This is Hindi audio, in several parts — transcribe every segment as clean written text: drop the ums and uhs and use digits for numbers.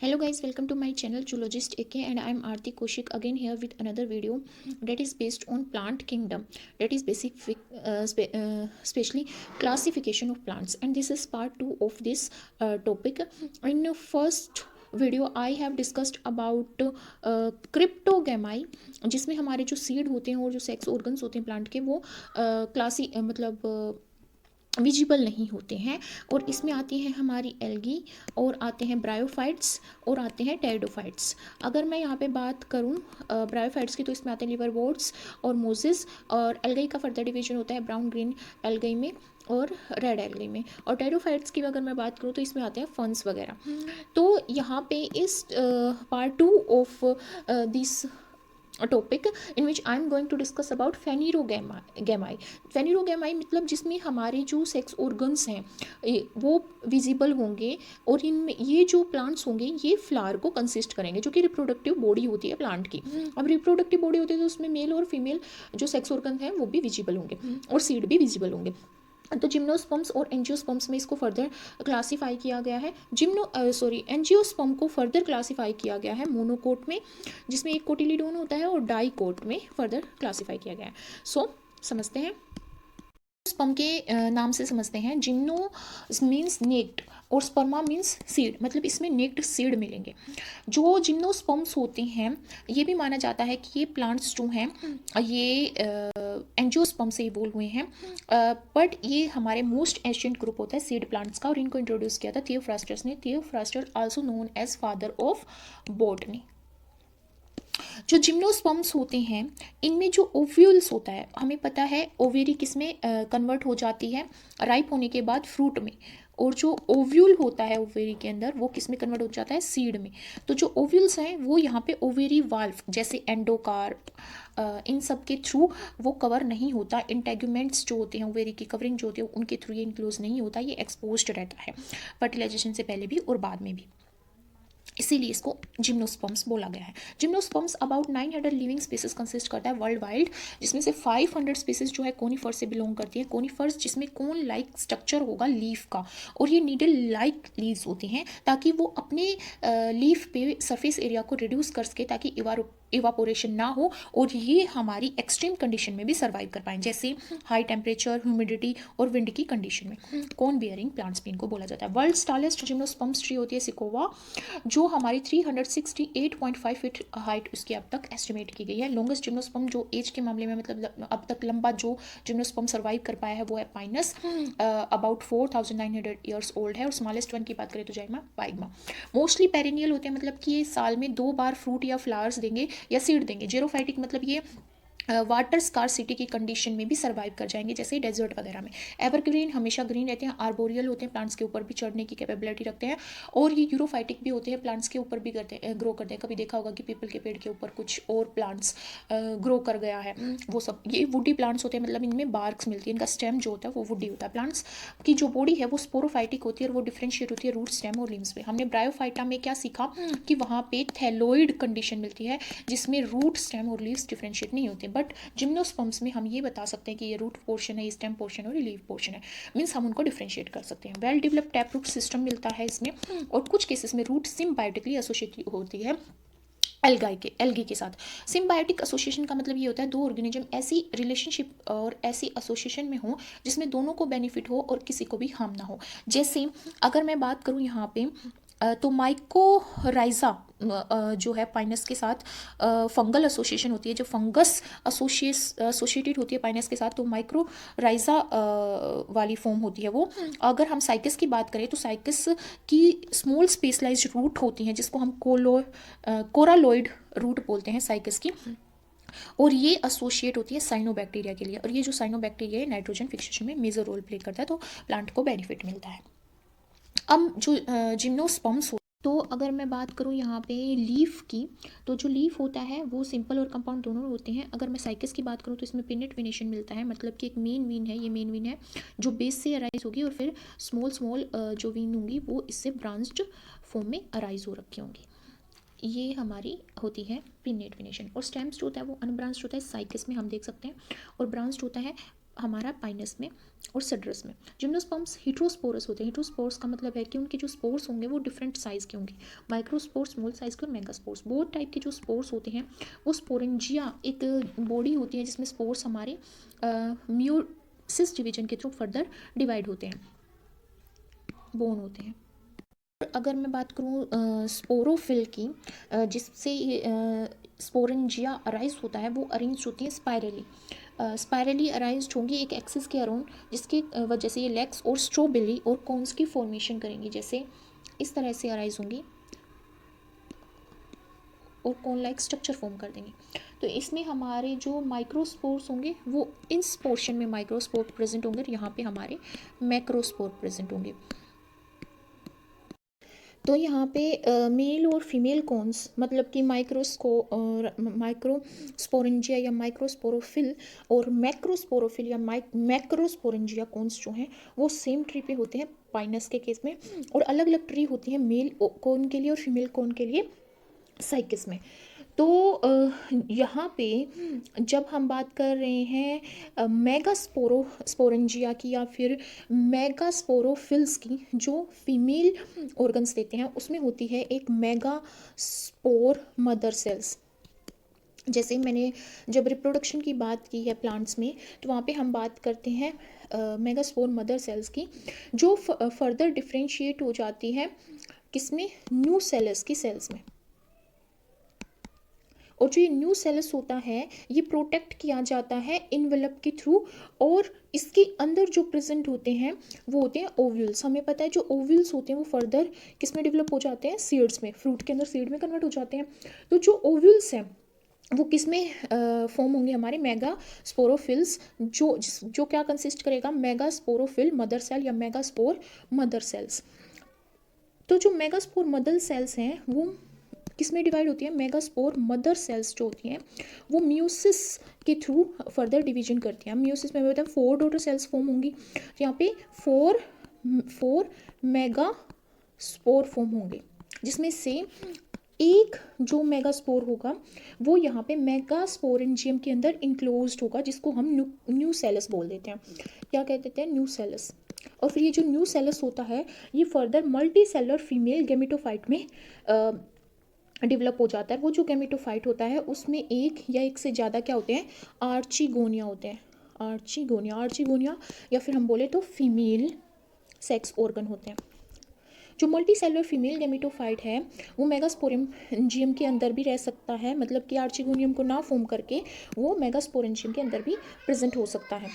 Hello guys, welcome to my channel Zoologist AK and I am Aarti Kaushik again here with another video that is based on plant kingdom, that is specially classification of plants, and this is part 2 of this topic. In the first video I have discussed about cryptogamae, जिसमें हमारे जो सीड होते हैं और जो सेक्स ऑर्गन्स होते हैं प्लांट के वो क्लासी मतलब विजिबल नहीं होते हैं। और इसमें आती हैं हमारी एल्गी और आते हैं ब्रायोफाइट्स और आते हैं टेरिडोफाइट्स। अगर मैं यहाँ पे बात करूँ ब्रायोफाइट्स की तो इसमें आते हैं लिवरवोर्ट्स और मोजेस, और एल्गी का फर्दर डिवीजन होता है ब्राउन ग्रीन एल्गी में और रेड एल्गी में। और टेरिडोफाइट्स की अगर मैं बात करूँ तो इसमें आते हैं फंस वगैरह। तो यहाँ पे इस part 2 of this topic in which I am going to discuss about phanerogamae. Phanerogamae मतलब जिसमें हमारे जो सेक्स ऑर्गन्स हैं वो विजिबल होंगे, और इनमें ये जो प्लांट्स होंगे ये फ्लावर को कंसिस्ट करेंगे, जो कि रिप्रोडक्टिव बॉडी होती है प्लांट की। अब रिप्रोडक्टिव बॉडी होती है तो उसमें मेल और फीमेल जो सेक्स ऑर्गन हैं वो भी विजिबल होंगे और सीड भी विजिबल होंगे। तो जिम्नोस्पर्म्स और एंजियोस्पर्म्स में इसको फर्दर क्लासीफाई किया गया है। एंजियोस्पर्म को फर्दर क्लासीफाई किया गया है मोनोकोट में, जिसमें एक कोटिलीडोन होता है, और डाइकोट में फर्दर क्लासीफाई किया गया है। समझते हैं स्पर्म के नाम से समझते हैं। जिम्नो मीन्स नेक्ड और स्पर्मा मीन्स सीड, मतलब इसमें नेक्ड सीड मिलेंगे। जो जिम्नोस्पर्म्स होते हैं ये भी माना जाता है कि ये प्लांट्स जो हैं ये एंजियोस्पर्म से इवोल्व हुए हैं, बट ये हमारे मोस्ट एशियंट ग्रुप होता है सीड प्लांट्स का, और इनको इंट्रोड्यूस किया था थियोफ्रास्टस ने। Theophrastus also known as father of botany. जो जिम्नोस्पर्म्स होते हैं इनमें जो ओव्यूल्स होता है, हमें पता है ओवेरी किस में कन्वर्ट हो जाती है राइप होने के बाद फ्रूट में, और जो ओव्यूल होता है ओवेरी के अंदर वो किस में कन्वर्ट हो जाता है सीड में। तो जो ओव्यूल्स हैं वो यहाँ पे ओवेरी वाल्व जैसे एंडोकार्प इन सब के थ्रू वो कवर नहीं होता। इंटेगुमेंट्स जो होते हैं ओवेरी की कवरिंग जो होती है उनके थ्रू ये इनक्लोज नहीं होता, ये एक्सपोज्ड रहता है फर्टिलाइजेशन से पहले भी और बाद में भी, इसीलिए इसको जिम्नोस्पर्म्स बोला गया है। Gymnosperms about 900 living species consist करता है वर्ल्ड वाइड, जिसमें से 500 स्पीसीज जो है कोनीफर्स से बिलोंग करती है। कोनीफर्स जिसमें कोन लाइक स्ट्रक्चर होगा लीफ का, और ये नीडल लाइक लीव्स होती हैं ताकि वो अपने लीफ पे सरफेस एरिया को रिड्यूस कर सके ताकि इवापोरेशन ना हो, और ये हमारी एक्सट्रीम कंडीशन में भी सर्वाइव कर पाएँ, जैसे हाई टेम्परेचर, ह्यूमिडिटी और विंड की कंडीशन में। कोन बियरिंग प्लांट्स भी इनको बोला जाता है। वर्ल्ड टालेस्ट जिम्नोस्पर्म्स ट्री होती है सिकोवा, जो हमारी 368.5 फीट हाइट उसकी अब तक एस्टिमेट की गई है। लॉन्गेस्ट जिम्नोस्पर्म जो एज के मामले में मतलब अब तक लंबा जो जिम्नोस्पर्म सर्वाइव कर पाया है वो है पाइनस, अबाउट 4900 ईयर्स ओल्ड है। और स्मॉलेस्ट वन की बात करें तो जाइमा पाइगमा। मोस्टली पेरिनियल होते हैं, मतलब कि ये साल में 2 बार फ्रूट या फ्लावर्स देंगे या सीड देंगे। जेरोफाइटिक मतलब ये वाटर स्कार्सिटी की कंडीशन में भी सर्वाइव कर जाएंगे, जैसे डेजर्ट वगैरह में। एवरग्रीन हमेशा ग्रीन रहते हैं। आर्बोरियल होते हैं, प्लांट्स के ऊपर भी चढ़ने की कैपेबिलिटी रखते हैं। और ये यूरोफाइटिक भी होते हैं, प्लांट्स के ऊपर भी ग्रो करते हैं। कभी देखा होगा कि पीपल के पेड़ के ऊपर कुछ और प्लांट्स ग्रो कर गया है, वो सब ये वुडी प्लांट्स होते हैं, मतलब इनमें बार्क्स मिलती है। इनका स्टेम जो होता है वो वुडी होता है। प्लांट्स की जो बॉडी है वो स्पोरोफाइटिक होती है और वो डिफ्रेंशिएट होती है रूट, स्टेम और लिम्स पे। हमने ब्रायोफाइटा में क्या सीखा कि वहाँ पे थैलोइड कंडीशन मिलती है जिसमें रूट, स्टेम और लीव्स डिफ्रेंशिएट नहीं होते। बट जिम्नोस्पर्म्स में हम ये बता सकते हैं कि ये रूट पोर्शन है, स्टेम पोर्शन है और लीव पोर्शन है, मीन्स हम उनको डिफ्रेंशिएट कर सकते हैं। Well developed tap root system मिलता है इसमें, और कुछ केसेस में रूट सिम्बायोटिकली एसोसिएट होती है एल्गी के साथ। सिम्बायोटिक एसोसिएशन का मतलब ये होता है दो ऑर्गेनिज्म ऐसी रिलेशनशिप और ऐसी एसोसिएशन में हो जिसमें दोनों को बेनिफिट हो और किसी को भी हार्म ना हो। जैसे अगर मैं बात करूँ यहाँ पे तो माइकोराइजा जो है पाइनस के साथ फंगल एसोसिएशन होती है, जो फंगस एसोसिएटेड होती है पाइनस के साथ, तो माइक्रोराइजा वाली फॉर्म होती है वो। अगर हम साइकस की बात करें तो साइकस की स्मॉल स्पेशलाइज्ड रूट होती हैं जिसको हम कोरालोइड रूट बोलते हैं साइकस की, और ये एसोसिएट होती है साइनोबैक्टीरिया के लिए। और ये जो साइनोबैक्टीरिया है नाइट्रोजन फिक्सेशन में मेजर रोल प्ले करता है, तो प्लांट को बेनिफिट मिलता है। अब जो जिम्नोस्पर्म्स तो अगर मैं बात करूँ यहाँ पे लीफ की, तो जो लीफ होता है वो सिंपल और कंपाउंड दोनों होते हैं। अगर मैं साइकस की बात करूँ तो इसमें पिनेट वेनेशन मिलता है, मतलब कि एक मेन वीन है, ये मेन वीन है जो बेस से अराइज होगी, और फिर स्मॉल स्मॉल जो वीन होंगी वो इससे ब्रांच्ड फॉर्म में अराइज हो रखी होंगी। ये हमारी होती है पिनेट वेनेशन। और स्टेम्स जो होता है वो अनब्रांच्ड होता है, साइकस में हम देख सकते हैं, और ब्रांच्ड होता है हमारा पाइनस में और सिड्रस में। जिम्नोस्पर्म्स हेटेरोस्पोरस होते हैं। हेटेरोस्पोरस का मतलब है कि उनके जो स्पोर्स होंगे वो डिफरेंट साइज़ के होंगे, माइक्रोस्पोर्स, स्मॉल साइज़ के और मेगास्पोर्स। बोथ टाइप के जो स्पोर्स होते हैं वो स्पोरेंजिया एक बॉडी होती है जिसमें स्पोर्स हमारे म्यूसिस डिवीजन के थ्रू फर्दर डिवाइड होते हैं, बोन होते हैं। अगर मैं बात करूँ स्पोरोफिल की, जिससे स्पोरेंजिया अराइज होता है, वो अरेंज होती है स्पायरली अराइज होंगी एक एक्सिस के अराउंड, जिसके वजह से ये लेग्स और स्ट्रोबिली और कोन्स की फॉर्मेशन करेंगी। जैसे इस तरह से अराइज होंगी और कोन लाइक स्ट्रक्चर फॉर्म कर देंगे। तो इसमें हमारे जो माइक्रोस्पोर्स होंगे वो इस पोर्शन में माइक्रोस्पोर प्रेजेंट होंगे और यहाँ पे हमारे मैक्रोस्पोर प्रेजेंट होंगे। तो यहाँ पे मेल और फीमेल कॉन्स मतलब कि माइक्रोस्पोरेंजिया या माइक्रोस्पोरोफिल और मैक्रोस्पोरोफिल या मैक्रोस्पोरेंजिया कॉन्स जो हैं वो सेम ट्री पे होते हैं पाइनस के केस में, और अलग अलग ट्री होती है मेल कॉन के लिए और फीमेल कॉन के लिए साइकिस में। तो यहाँ पे जब हम बात कर रहे हैं मेगास्पोरेंजिया की या फिर मेगास्पोरोफिल्स की, जो फीमेल ऑर्गन्स देते हैं, उसमें होती है एक मेगास्पोर मदर सेल्स। जैसे मैंने जब रिप्रोडक्शन की बात की है प्लांट्स में, तो वहाँ पे हम बात करते हैं मेगास्पोर मदर सेल्स की, जो फर्दर डिफ्रेंशिएट हो जाती है किसमें, न्यू सेल्स की सेल्स में। और जो ये न्यू सेल्स होता है ये प्रोटेक्ट किया जाता है इनवेलप के थ्रू, और इसके अंदर जो प्रेजेंट होते हैं वो होते हैं ओव्यूल्स। हमें पता है जो ओव्यूल्स होते हैं वो फर्दर किस में डेवलप हो जाते हैं, सीड्स में, फ्रूट के अंदर सीड में कन्वर्ट हो जाते हैं। तो जो ओव्यूल्स हैं वो किस में फॉर्म होंगे, हमारे मेगा स्पोरोफिल्स, जो क्या कंसिस्ट करेगा, मेगा स्पोरोफिल मदर सेल या मेगा स्पोर मदर सेल्स। तो जो मेगा स्पोर मदर सेल्स हैं वो किस में डिवाइड होती है, मेगास्पोर मदर सेल्स जो होती हैं वो म्यूसिस के थ्रू फर्दर डिवीजन करती हैं। म्यूसिस में होता है 4 डॉटर सेल्स फॉर्म होंगी, तो यहाँ पे 4 मेगा स्पोर फॉर्म होंगे, जिसमें से एक जो मेगास्पोर होगा वो यहाँ पे मेगास्पोरेंजियम के अंदर इंक्लोज्ड होगा, जिसको हम न्यू सेलस बोल देते हैं। क्या कह देते हैं, न्यू सेलस। और फिर ये जो न्यू सेलस होता है ये further multi cellular female gametophyte में डेवलप हो जाता है। वो जो गेमेटोफाइट होता है उसमें एक या एक से ज़्यादा क्या होते हैं, आर्चिगोनिया होते हैं। आर्चिगोनिया या फिर हम बोले तो फीमेल सेक्स ऑर्गन होते हैं। जो मल्टी सेलुलर फीमेल गेमेटोफाइट है वो मेगास्पोरेंजियम के अंदर भी रह सकता है, मतलब कि आर्चिगोनियम को ना फॉर्म करके वो मेगास्पोरेंजियम के अंदर भी प्रेजेंट हो सकता है।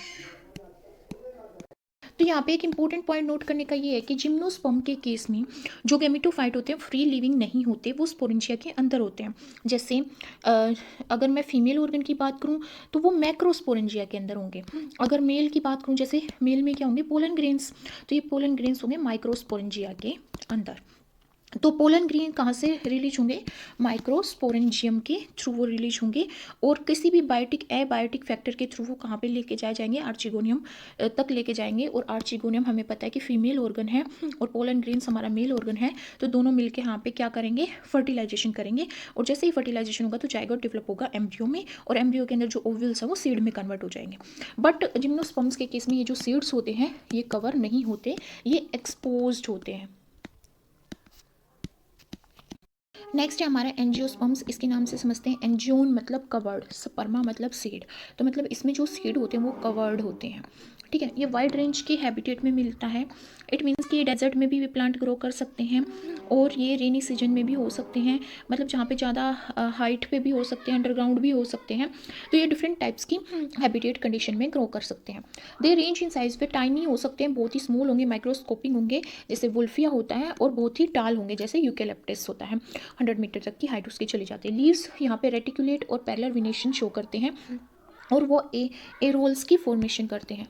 तो यहाँ पे एक इंपॉर्टेंट पॉइंट नोट करने का ये है कि जिम्नोस्पर्म के केस में जो गेमेटोफाइट होते हैं फ्री लिविंग नहीं होते, वो स्पोरेंजिया के अंदर होते हैं। जैसे अगर मैं फीमेल ऑर्गन की बात करूँ तो वो मैक्रोस्पोरेंजिया के अंदर होंगे। अगर मेल की बात करूँ, जैसे मेल में क्या होंगे, पोलन ग्रेन्स, तो ये पोलन ग्रेन्स होंगे माइक्रोस्पोरेंजिया के अंदर। तो पोलन ग्रेन कहाँ से रिलीज होंगे, माइक्रोस्पोरेंजियम के थ्रू वो रिलीज होंगे, और किसी भी बायोटिक एबायोटिक फैक्टर के थ्रू वो कहाँ पे लेके जाए जाएंगे, आर्चिगोनियम तक लेके जाएंगे। और आर्चिगोनियम हमें पता है कि फीमेल ऑर्गन है और पोलन ग्रेन्स हमारा मेल ऑर्गन है, तो दोनों मिलके यहाँ पे क्या करेंगे, फर्टिलाइजेशन करेंगे। और जैसे ही फर्टिलाइजेशन होगा तो जाइगोट डेवलप होगा एम्ब्रियो में, और एम्ब्रियो के अंदर जो ओव्यूल्स है वो सीड में कन्वर्ट हो जाएंगे। बट जिम्नोस्पर्म्स के केस में ये जो सीड्स होते हैं ये कवर नहीं होते, ये एक्सपोज्ड होते हैं। नेक्स्ट है हमारा एंजियोस्पर्म्स। इसके नाम से समझते हैं, एंजियोन मतलब कवर्ड, स्पर्मा मतलब सीड, तो मतलब इसमें जो सीड होते हैं वो कवर्ड होते हैं। ठीक है, ये वाइड रेंज के हैबिटेट में मिलता है। इट मीन्स कि ये डेजर्ट में भी प्लांट ग्रो कर सकते हैं, और ये रेनी सीजन में भी हो सकते हैं, मतलब जहाँ पे ज़्यादा हाइट पे भी हो सकते हैं, अंडरग्राउंड भी हो सकते हैं। तो ये डिफरेंट टाइप्स की हैबिटेट कंडीशन में ग्रो कर सकते हैं। दे रेंज इन साइज पे, टाइनी हो सकते हैं, बहुत ही स्मॉल होंगे, माइक्रोस्कोपिंग होंगे जैसे वुल्फिया होता है, और बहुत ही टाल होंगे जैसे यूकेलिप्टस होता है, 100 मीटर तक की हाइट उसकी चली जाती है। लीव्स यहाँ पे रेटिकुलेट और पैरेलल वेनेशन शो करते हैं, और वो एरोल्स की फॉर्मेशन करते हैं।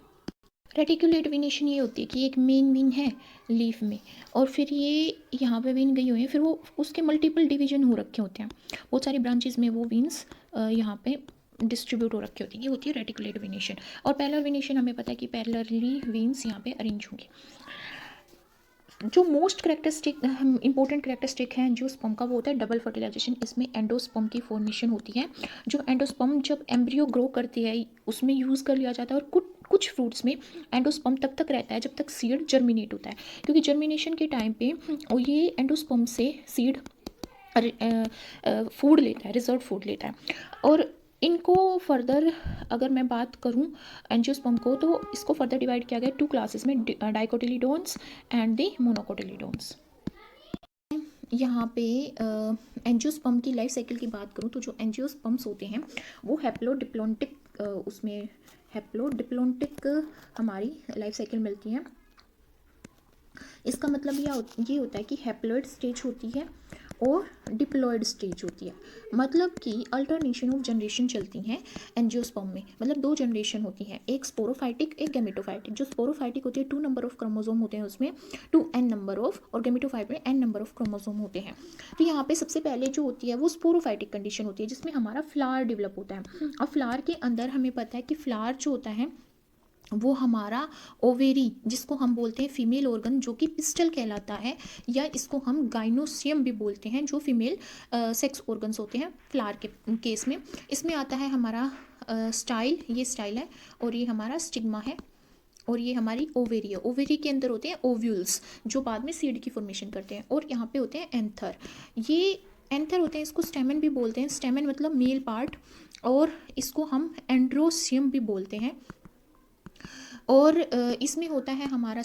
रेटिकुलेट वेनेशन ये होती है कि एक मेन वेन है लीफ में, और फिर ये यहाँ पे वेन गई हुई है, फिर वो उसके मल्टीपल डिवीजन हो रखे होते हैं, बहुत सारी ब्रांचेस में वो वेन्स यहाँ पे डिस्ट्रीब्यूट हो रखी होती है, ये होती है रेटिकुलेट वेनेशन। और पैरेलल वेनेशन हमें पता है कि पैरेलली वेन्स यहाँ पे अरेंज होंगी। जो मोस्ट करेक्टरिस्टिक इंपॉर्टेंट करेक्टरिस्टिक है जो स्पर्म का, वो होता है डबल फर्टिलाइजेशन। इसमें एंडोस्पर्म की फॉर्मेशन होती है। जो एंडोस्पर्म जब एम्ब्रियो ग्रो करती है उसमें यूज़ कर लिया जाता है, और कुछ फ्रूट्स में एंडोस्पर्म तब तक रहता है जब तक सीड जर्मिनेट होता है, क्योंकि जर्मिनेशन के टाइम पे ये एंडोस्पर्म से सीड फूड लेता है, रिजर्व फूड लेता है। और इनको फर्दर अगर मैं बात करूं एंजियोस्पर्म को, तो इसको फर्दर डिवाइड किया गया 2 क्लासेस में, डाइकोटिलीडोन्स एंड द मोनोकोटिलीडोन्स। यहाँ पे एंजियोस्पर्म की लाइफ साइकिल की बात करूँ तो जो एंजियोस्पर्म्स होते हैं वो हैप्लोडिप्लोइडिक उसमें हैप्लोडिप्लोइडिक हमारी लाइफ साइकिल मिलती है। इसका मतलब ये होता है कि हैप्लॉइड स्टेज होती है और डिप्लॉइड स्टेज होती है, मतलब कि अल्टरनेशन ऑफ जनरेशन चलती हैं एंजियोस्पर्म में। मतलब 2 जनरेशन होती हैं, एक स्पोरोफाइटिक एक गैमेटोफाइटिक। जो स्पोरोफाइटिक होती है 2 नंबर ऑफ क्रोमोसोम होते हैं उसमें, 2n नंबर ऑफ, और गैमेटोफाइट में n नंबर ऑफ क्रोमोसोम होते हैं। तो यहाँ पे सबसे पहले जो होती है वो स्पोरोफाइटिक कंडीशन होती है जिसमें हमारा फ्लावर डेवलप होता है। और फ्लावर के अंदर हमें पता है कि फ्लावर जो होता है वो हमारा ओवेरी, जिसको हम बोलते हैं फीमेल ऑर्गन, जो कि पिस्टल कहलाता है, या इसको हम गाइनोसियम भी बोलते हैं, जो फीमेल सेक्स ऑर्गन्स होते हैं फ्लावर के केस में। इसमें आता है हमारा स्टाइल, ये स्टाइल है, और ये हमारा स्टिग्मा है, और ये हमारी ओवेरी है। ओवेरी के अंदर होते हैं ओव्यूल्स जो बाद में सीड की फॉर्मेशन करते हैं, और यहाँ पे होते हैं एंथर। ये एंथर होते हैं, इसको स्टेमन भी बोलते हैं, स्टेमन मतलब मेल पार्ट, और इसको हम एंड्रोसियम भी बोलते हैं। और इसमें होता है हमारा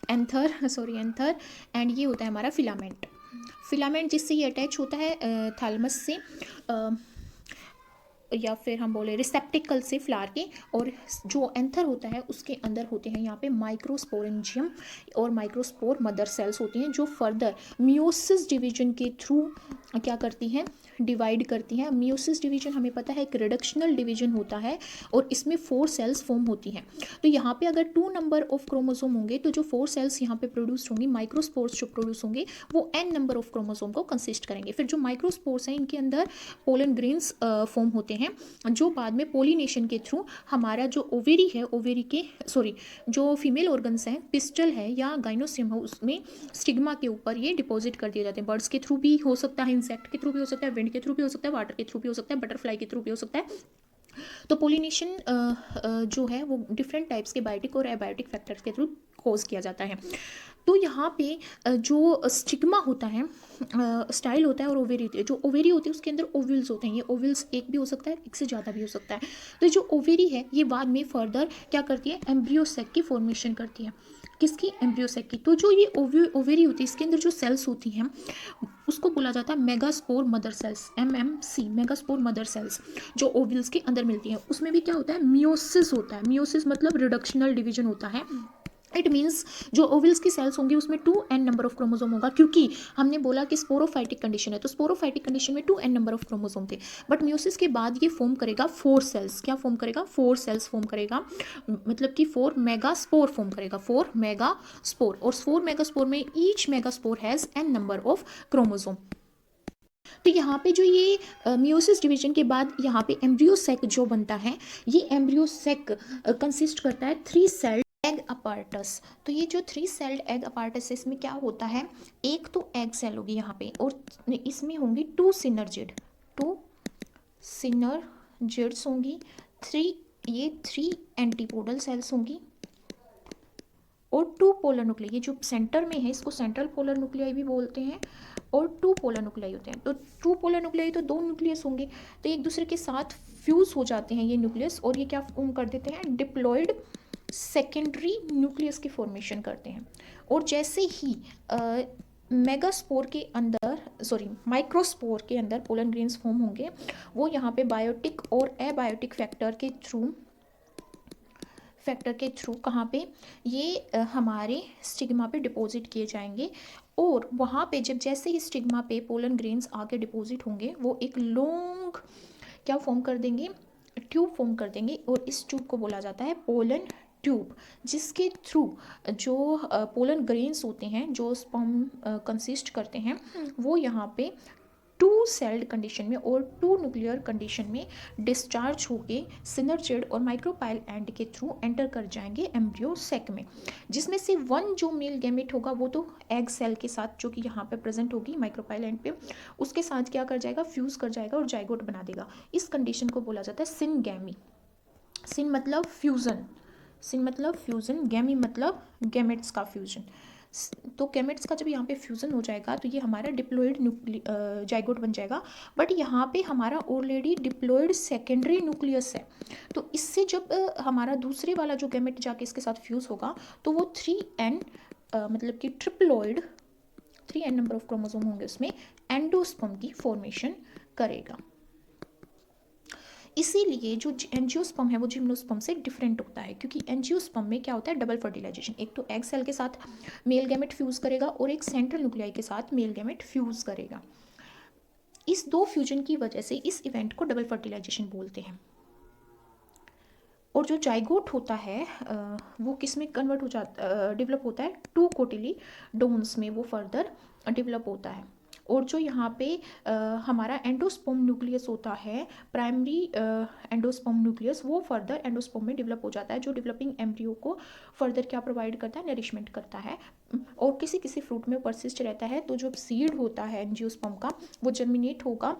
एंथर, एंड ये होता है हमारा फिलामेंट जिससे ये अटैच होता है थैलमस से, या फिर हम बोले रिसेप्टिकल से फ्लावर के। और जो एंथर होता है उसके अंदर होते हैं यहाँ पे माइक्रोस्पोरेंजियम और माइक्रोस्पोर मदर सेल्स होती हैं, जो फर्दर मियोसिस डिवीजन के थ्रू क्या करती हैं, डिवाइड करती हैं। मियोसिस डिवीजन हमें पता है एक रिडक्शनल डिवीजन होता है, और इसमें 4 सेल्स फॉर्म होती हैं। तो यहाँ पे अगर 2 नंबर ऑफ क्रोमोसोम होंगे तो जो 4 सेल्स यहाँ पे प्रोड्यूस होंगी, माइक्रोस्पोर्स जो प्रोड्यूस होंगे, वो n नंबर ऑफ क्रोमोसोम को कंसिस्ट करेंगे। फिर जो माइक्रोस्पोर्स हैं इनके अंदर पोलन ग्रेन्स फॉर्म होते हैं, जो बाद में पोलिनेशन के थ्रू हमारा जो ओवेरी है, जो फीमेल ऑर्गन्स हैं, पिस्टल है या गाइनोसियम है, उसमें स्टिग्मा के ऊपर ये डिपॉजिट कर दिए जाते हैं। बर्ड्स के थ्रू भी हो सकता है, इंसेक्ट के थ्रू भी हो सकता है, विंड के थ्रू भी हो सकता है, वाटर के थ्रू भी हो सकता है, बटरफ्लाई के थ्रू भी हो सकता है। तो पोलिनेशन जो है वो डिफरेंट टाइप्स के बायोटिक और एबायोटिक फैक्टर्स के थ्रू कोज किया जाता है। तो यहाँ पे जो स्टिग्मा होता है, स्टाइल होता है, और ओवेरी होती है। जो ओवेरी होती है उसके अंदर ओव्यूल्स होते हैं, ये ओव्यूल्स एक भी हो सकता है, एक से ज़्यादा भी हो सकता है। तो जो ओवेरी है ये बाद में फर्दर क्या करती है, एम्ब्रियो सेक की फॉर्मेशन करती है। किसकी, एम्ब्रियो सेक की। तो जो ये ओवेरी होती है इसके अंदर जो सेल्स होती हैं उसको बोला जाता है megaspore mother cells, MMC, megaspore mother cells, जो ओव्यूल्स के अंदर मिलती हैं। उसमें भी क्या होता है, मियोसिस होता है। मियोसिस मतलब रिडक्शनल डिवीजन होता है। इट मीन्स जो ओवल्स की सेल्स होंगी उसमें 2n नंबर ऑफ क्रोमोसोम होगा, क्योंकि हमने बोला कि स्पोरोफाइटिक कंडीशन है, तो स्पोरोफाइटिक कंडीशन में 2n नंबर ऑफ क्रोमोसोम थे। बट म्यूसिस के बाद ये फॉर्म करेगा 4 सेल्स। क्या फॉर्म करेगा, 4 सेल्स फॉर्म करेगा, मतलब कि 4 मेगास्पोर फॉर्म करेगा, 4 मेगास्पोर। और 4 मेगास्पोर में each megaspore has n number of chromosome. तो यहाँ पे जो ये मियोसिस डिवीजन के बाद यहाँ पे एम्ब्रियो सेक जो बनता है, ये एम्ब्रियो सेक कंसिस्ट करता है 3 सेल्ड एग अपार्टस। तो ये जो 3 सेल्ड एग अपार्टस है, इसमें क्या होता है, एक तो एग सेल होगी यहाँ पे, और इसमें होंगी 2 सिनर्जिड्स होंगी, 3 एंटीपोडल सेल्स होंगी, और 2 पोलर न्यूक्लियाई। ये जो सेंटर में है इसको सेंट्रल पोलर न्यूक्लियाई भी बोलते हैं, और 2 पोलर न्यूक्लियाई होते हैं। तो 2 पोलर न्यूक्लियाई तो 2 न्यूक्लियस होंगे, तो एक दूसरे के साथ फ्यूज हो जाते हैं ये न्यूक्लियस, और ये क्या फॉर्म कर देते हैं, डिप्लॉयड सेकेंडरी न्यूक्लियस की फॉर्मेशन करते हैं। और जैसे ही मेगास्पोर के अंदर माइक्रोस्पोर के अंदर पोलन ग्रेन्स फॉर्म होंगे, वो यहाँ पे बायोटिक और एबायोटिक फैक्टर के थ्रू कहाँ पे, ये हमारे स्टिग्मा पे डिपॉजिट किए जाएंगे। और वहाँ पे जैसे ही स्टिग्मा पे पोलन ग्रेन्स आके डिपॉजिट होंगे, वो एक लॉन्ग क्या फॉर्म कर देंगे, ट्यूब फॉर्म कर देंगे, और इस ट्यूब को बोला जाता है पोलन ट्यूब, जिसके थ्रू जो पोलन ग्रेन्स होते हैं जो स्पर्म कंसिस्ट करते हैं, वो यहाँ पे टू सेल्ड कंडीशन में और टू न्यूक्लियर कंडीशन में डिस्चार्ज होके सिनर्जिड और माइक्रोपाइल एंड के थ्रू एंटर कर जाएंगे एम्ब्रियो सैक में, जिसमें से वन जो मेल गैमेट होगा वो तो एग सेल के साथ जो कि यहाँ पे प्रेजेंट होगी माइक्रोपाइल एंड पे, उसके साथ क्या कर जाएगा, फ्यूज कर जाएगा और जाइगोट बना देगा। इस कंडीशन को बोला जाता है सिनगैमी। सिन मतलब फ्यूजन, सिन मतलब फ्यूजन, गैमी मतलब गैमेट्स का फ्यूजन। तो गैमेट्स का जब यहाँ पे फ्यूजन हो जाएगा तो ये हमारा डिप्लॉइड जाइगोट बन जाएगा। बट यहाँ पे हमारा ऑलरेडी डिप्लॉइड सेकेंडरी न्यूक्लियस है, तो इससे जब हमारा दूसरे वाला जो गैमेट जाके इसके साथ फ्यूज होगा तो वो 3n मतलब कि triploid 3n number of chromosome होंगे उसमें, एंडोस्पर्म की फॉर्मेशन करेगा। इसीलिए जो एंजियोस्पर्म है वो जिम्नोस्पर्म से डिफरेंट होता है, क्योंकि एंजियोस्पर्म में क्या होता है, डबल फर्टिलाइजेशन, एक तो एग सेल के साथ मेल गैमेट फ्यूज करेगा और एक सेंट्रल न्यूक्लियाई के साथ मेल गैमेट फ्यूज करेगा। इस दो फ्यूजन की वजह से इस इवेंट को डबल फर्टिलाइजेशन बोलते हैं। और जो जाइगोट होता है वो किस में कन्वर्ट हो जाता, डेवलप होता है, टू कोटिलीडोन्स में वो फर्दर डेवलप होता है। और जो यहाँ पे हमारा एंडोस्पर्म न्यूक्लियस होता है, प्राइमरी एंडोस्पर्म न्यूक्लियस, वो फर्दर एंडोस्पर्म में डेवलप हो जाता है, जो डेवलपिंग एम्ब्रियो को फर्दर क्या प्रोवाइड करता है, नरिशमेंट करता है। और किसी किसी फ्रूट में परसिस्ट रहता है। तो जो सीड होता है एंजियोस्पर्म का वो जर्मिनेट होगा,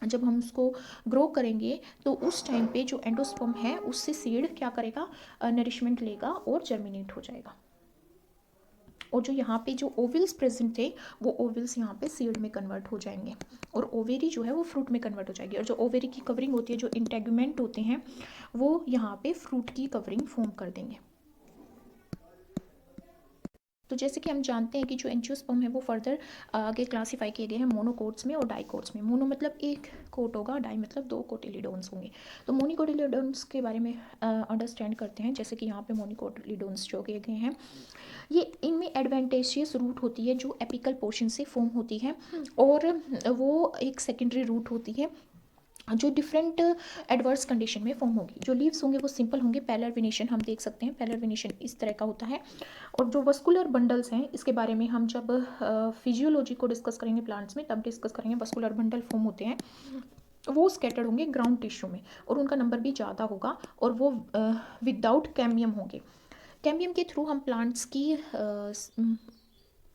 जब हम उसको ग्रो करेंगे तो उस टाइम पे जो एंडोस्पर्म है उससे सीड क्या करेगा, नरिशमेंट लेगा और जर्मिनेट हो जाएगा। और जो यहाँ पे जो ओवल्स प्रेजेंट थे वो ओवल्स यहाँ पे सीड में कन्वर्ट हो जाएंगे और ओवेरी जो है वो फ्रूट में कन्वर्ट हो जाएगी। और जो ओवेरी की कवरिंग होती है, जो इंटेगुमेंट होते हैं, वो यहाँ पे फ्रूट की कवरिंग फॉर्म कर देंगे। तो जैसे कि हम जानते हैं कि जो एंजियोस्पर्म है वो फर्दर आगे क्लासीफाई किए गए हैं मोनोकोट्स में और डाइकोट्स में। मोनो मतलब एक कोट होगा, डाई मतलब दो कोटिलीडोन्स होंगे। तो मोनिकोटिलीडोन्स के बारे में अंडरस्टैंड करते हैं। जैसे कि यहाँ पे मोनिकोटिलीडोन्स जो किए गए हैं, ये इनमें एडवेंटेशियस रूट होती है जो एपिकल पोर्शन से फॉर्म होती है, और वो एक सेकेंडरी रूट होती है जो डिफरेंट एडवर्स कंडीशन में फॉर्म होगी। जो लीव्स होंगे वो सिंपल होंगे, पैलर वेनेशन हम देख सकते हैं, पैलर वेनेशन इस तरह का होता है। और जो वस्कुलर बंडल्स हैं, इसके बारे में हम जब फिजियोलॉजी को डिस्कस करेंगे प्लांट्स में तब डिस्कस करेंगे। वस्कुलर बंडल फॉर्म होते हैं, वो स्कैटर्ड होंगे ग्राउंड टिश्यू में और उनका नंबर भी ज़्यादा होगा, और वो विदाउट कैम्बियम होंगे। कैम्बियम के थ्रू हम प्लांट्स की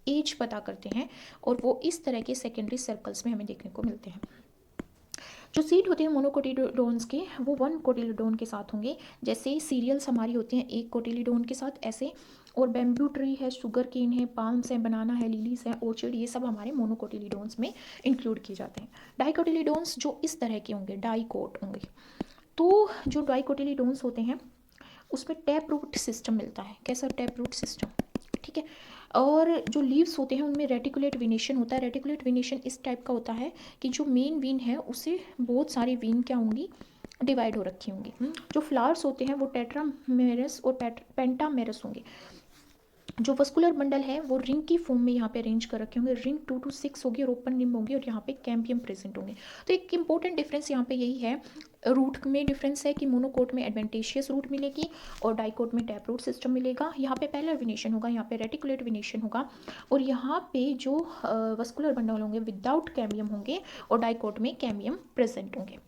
एज पता करते हैं, और वो इस तरह के सेकेंडरी सर्कल्स में हमें देखने को मिलते हैं। जो सीड होते हैं मोनोकोटिलीडोन्स के, वो वन कोटिलीडोन के साथ होंगे। जैसे सीरियल्स हमारी होती हैं एक कोटिलीडोन के साथ ऐसे, और बैम्बू ट्री है, शुगर केन है, पाल्म्स है, बनाना है, लिलीज है, ऑर्चिड, ये सब हमारे मोनोकोटिलीडोन्स में इंक्लूड किए जाते हैं। डाइकोटिलीडोन्स जो इस तरह के होंगे, डाइकोट होंगे। तो जो डाइकोटिलीडोन्स होते हैं उसमें टैप रूट सिस्टम मिलता है। कैसा टैप रूट सिस्टम, ठीक है। और जो लीव्स होते हैं उनमें रेटिकुलेट वेनेशन होता है। रेटिकुलेट वेनेशन इस टाइप का होता है कि जो मेन वीन है उससे बहुत सारी वीन क्या होंगी, डिवाइड हो रखी होंगी। जो फ्लावर्स होते हैं वो टेट्रामेरस और पेंटामेरस होंगे। जो वस्कुलर बंडल है वो रिंग की फॉर्म में यहाँ पे अरेंज कर रखे होंगे, रिंग 2 to 6 होगी और ओपन निम्ब होंगे, और यहाँ पे कैम्बियम प्रेजेंट होंगे। तो एक इंपॉर्टेंट डिफरेंस यहाँ पे यही है, रूट में डिफरेंस है कि मोनोकोट में एडवेंटेशियस रूट मिलेगी और डाइकोट में टैप रूट सिस्टम मिलेगा। यहाँ पे पैलर वेनेशन होगा, यहाँ पे रेटिकुलेट वेनेशन होगा, और यहाँ पे जो वस्कुलर बंडल होंगे विदाउट कैम्बियम होंगे और डाइकोट में कैम्बियम प्रेजेंट होंगे।